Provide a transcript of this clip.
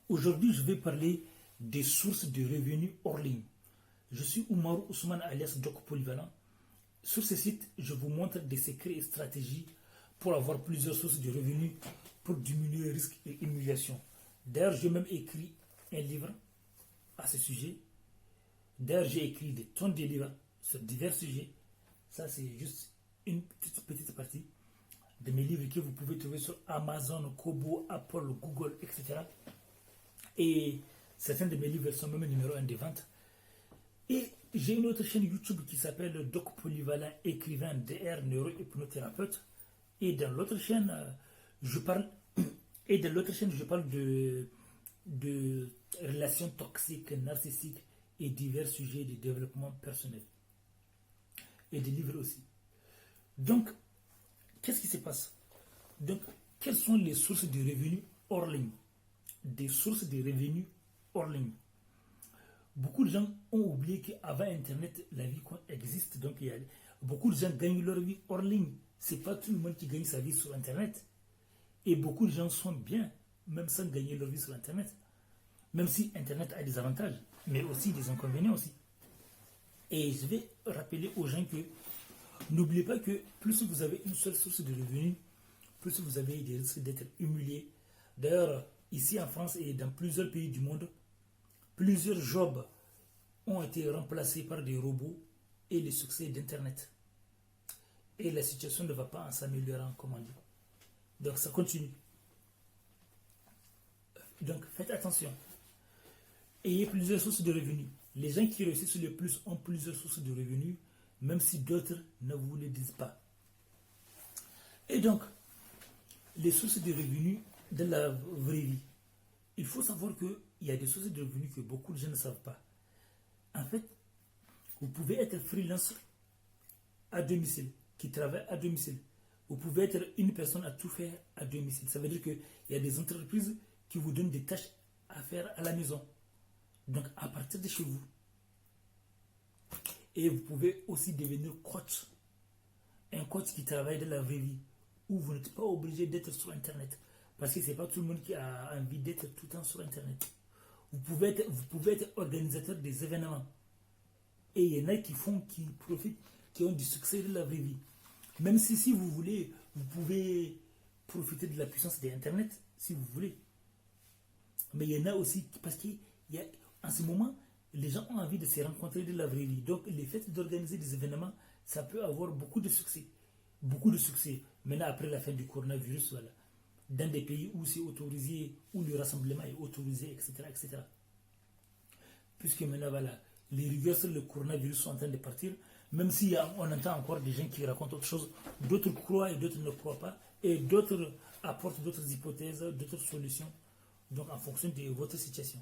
Aujourd'hui, je vais parler des sources de revenus hors ligne. Je suis Oumarou Ousmane alias Doc Polyvalent. Sur ce site, je vous montre des secrets et stratégies pour avoir plusieurs sources de revenus pour diminuer les risques et humiliation. D'ailleurs, j'ai même écrit un livre à ce sujet. D'ailleurs, j'ai écrit des tonnes de livres sur divers sujets. Ça, c'est juste une petite partie de mes livres que vous pouvez trouver sur Amazon, Kobo, Apple, Google, etc. Et certains de mes livres sont même numéro 1 des ventes. Et j'ai une autre chaîne YouTube qui s'appelle Doc Polyvalent, écrivain DR, neurohypnothérapeute. Et dans l'autre chaîne, je parle de relations toxiques, narcissiques et divers sujets de développement personnel. Et des livres aussi. Donc, qu'est-ce qui se passe? Donc, quelles sont les sources de revenus hors ligne? Des sources de revenus hors ligne. Beaucoup de gens ont oublié qu'avant Internet, la vie existe. Donc, beaucoup de gens gagnent leur vie hors ligne. Ce n'est pas tout le monde qui gagne sa vie sur Internet. Et beaucoup de gens sont bien, même sans gagner leur vie sur Internet. Même si Internet a des avantages, mais aussi des inconvénients aussi. Et je vais rappeler aux gens que n'oubliez pas que plus vous avez une seule source de revenus, plus vous avez des risques d'être humilié. D'ailleurs, ici en France et dans plusieurs pays du monde, plusieurs jobs ont été remplacés par des robots et le succès d'Internet. Et la situation ne va pas en s'améliorant, comme on dit. Donc ça continue. Donc faites attention. Ayez plusieurs sources de revenus. Les gens qui réussissent le plus ont plusieurs sources de revenus, même si d'autres ne vous le disent pas. Et donc, les sources de revenus de la vraie vie. Il faut savoir qu'il y a des sources de revenus que beaucoup de gens ne savent pas. En fait, vous pouvez être freelance à domicile, qui travaille à domicile. Vous pouvez être une personne à tout faire à domicile. Ça veut dire qu'il y a des entreprises qui vous donnent des tâches à faire à la maison. Donc, à partir de chez vous. Et vous pouvez aussi devenir coach. Un coach qui travaille dans la vraie vie, où vous n'êtes pas obligé d'être sur Internet. Parce que ce n'est pas tout le monde qui a envie d'être tout le temps sur Internet. Vous pouvez être organisateur des événements. Et il y en a qui profitent, qui ont du succès de la vraie vie. Même si vous voulez, vous pouvez profiter de la puissance d'Internet, si vous voulez. Mais il y en a aussi, parce qu'en ce moment, les gens ont envie de se rencontrer de la vraie vie. Donc, le fait d'organiser des événements, ça peut avoir beaucoup de succès. Beaucoup de succès. Maintenant, après la fin du coronavirus, voilà. Dans des pays où c'est autorisé, où le rassemblement est autorisé, etc. etc. Puisque maintenant, voilà, les rigueurs sur le coronavirus sont en train de partir, même si on entend encore des gens qui racontent autre chose, d'autres croient et d'autres ne croient pas, et d'autres apportent d'autres hypothèses, d'autres solutions, donc en fonction de votre situation.